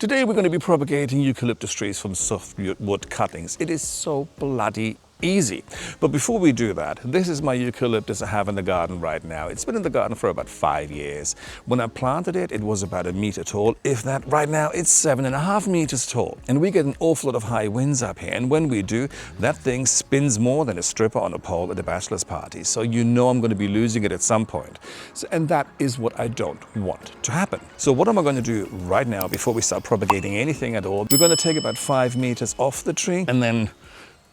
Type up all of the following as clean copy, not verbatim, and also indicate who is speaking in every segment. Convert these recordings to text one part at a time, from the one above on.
Speaker 1: Today we're going to be propagating eucalyptus trees from softwood cuttings. It is so bloody easy. But before we do that, this is my eucalyptus I have in the garden right now. It's been in the garden for about 5 years. When I planted it, it was about 1 meter tall. If that, right now it's 7.5 meters tall. And we get an awful lot of high winds up here. And when we do, that thing spins more than a stripper on a pole at a bachelor's party. So you know I'm going to be losing it at some point. And that is what I don't want to happen. So what am I going to do right now before we start propagating anything at all? We're going to take about 5 meters off the tree and then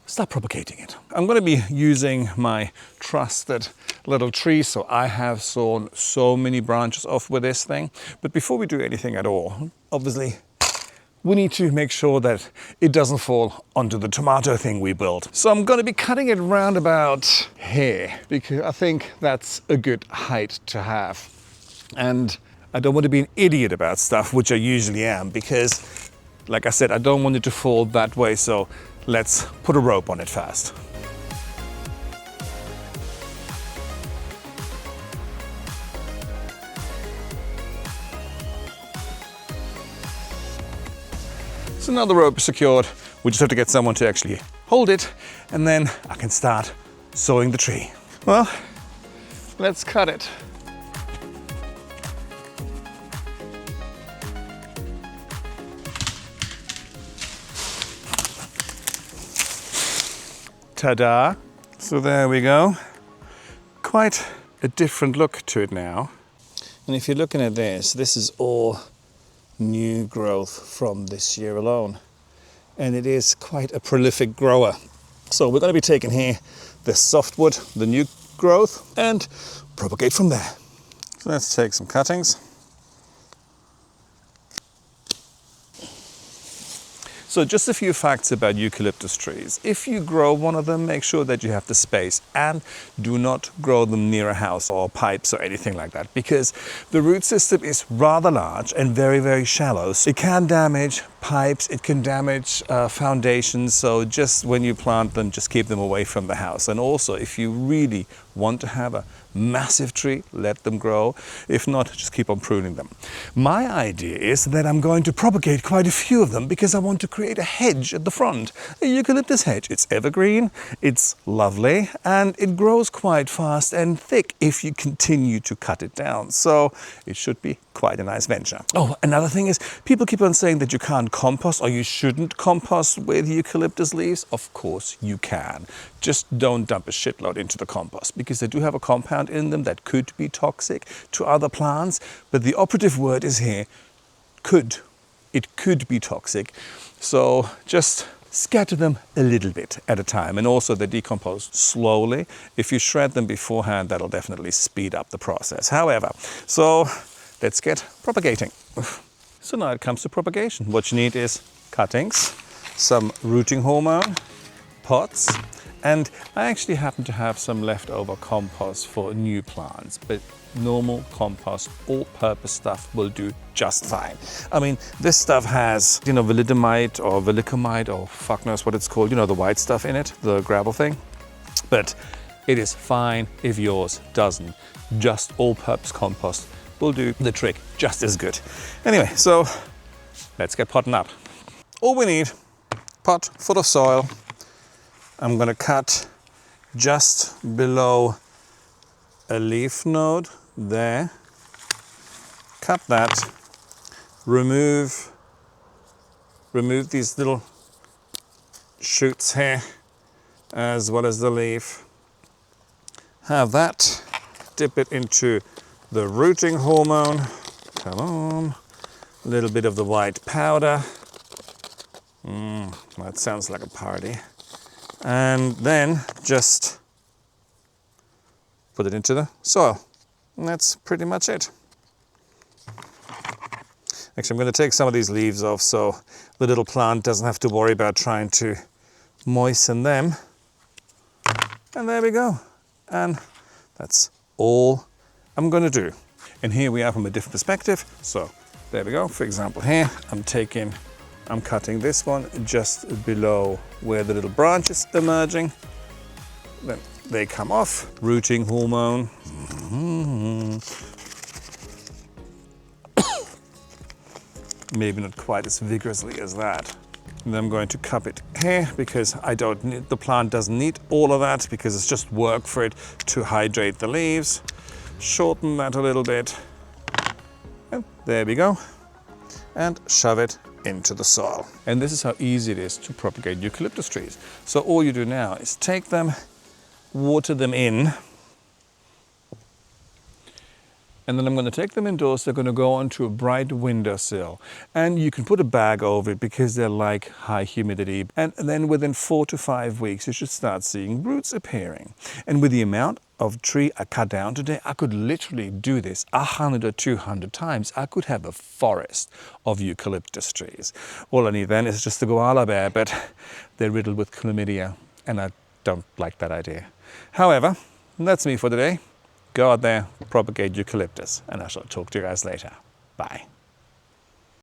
Speaker 1: start propagating it. I'm going to be using my trusted little tree, so I have sawn so many branches off with this thing. But before we do anything at all, obviously, we need to make sure that it doesn't fall onto the tomato thing we built. So I'm going to be cutting it round about here, because I think that's a good height to have. And I don't want to be an idiot about stuff, which I usually am, because, like I said, I don't want it to fall that way, so let's put a rope on it first. So now the rope is secured, we just have to get someone to actually hold it, and then I can start sawing the tree. Well, let's cut it. Ta-da! So there we go. Quite a different look to it now. And if you're looking at this is all new growth from this year alone. And it is quite a prolific grower. So we're going to be taking here the softwood, the new growth, and propagate from there. So let's take some cuttings. So just a few facts about eucalyptus trees. If you grow one of them, make sure that you have the space, and do not grow them near a house or pipes or anything like that, because the root system is rather large and very, very shallow. So it can damage pipes, it can damage foundations. So just when you plant them, just keep them away from the house. And also, if you really want to have a massive tree, let them grow. If not, just keep on pruning them. My idea is that I'm going to propagate quite a few of them because I want to create a hedge at the front, a eucalyptus hedge. It's evergreen, it's lovely, and it grows quite fast and thick if you continue to cut it down. So it should be quite a nice venture. Oh, another thing is, people keep on saying that you can't compost or you shouldn't compost with eucalyptus leaves. Of course you can. Just don't dump a shitload into the compost, because they do have a compound in them that could be toxic to other plants. But the operative word is here, could. It could be toxic. So just scatter them a little bit at a time. And also they decompose slowly. If you shred them beforehand, that'll definitely speed up the process. However, so let's get propagating. So now it comes to propagation. What you need is cuttings, some rooting hormone, pots, and I actually happen to have some leftover compost for new plants, but normal compost, all-purpose stuff will do just fine. I mean, this stuff has, validamite or valicamite or fuck knows what it's called, the white stuff in it, the gravel thing. But it is fine if yours doesn't. Just all-purpose compost will do the trick just as good. Anyway, so let's get potting up. All we need, pot full of soil. I'm going to cut just below a leaf node there. Cut that. Remove these little shoots here, as well as the leaf. Have that. Dip it into the rooting hormone. Come on. A little bit of the white powder. That sounds like a party. And then just put it into the soil. And that's pretty much it. Actually, I'm going to take some of these leaves off so the little plant doesn't have to worry about trying to moisten them. And there we go. And that's all I'm going to do. And here we are from a different perspective. So there we go. For example, here I'm cutting this one just below where the little branch is emerging. Then they come off. Rooting hormone. maybe not quite as vigorously as that. And then I'm going to cup it here because the plant doesn't need all of that because it's just work for it to hydrate the leaves. Shorten that a little bit. And there we go. And shove it into the soil. And this is how easy it is to propagate eucalyptus trees. So all you do now is take them, water them in, and then I'm going to take them indoors. They're going to go onto a bright windowsill. And you can put a bag over it because they like high humidity. And then within 4 to 5 weeks, you should start seeing roots appearing. And with the amount of tree I cut down today, I could literally do this 100 or 200 times. I could have a forest of eucalyptus trees. All I need then is just the koala bear, but they're riddled with chlamydia, and I don't like that idea. However, that's me for today. Go out there, propagate eucalyptus, and I shall talk to you guys later. Bye.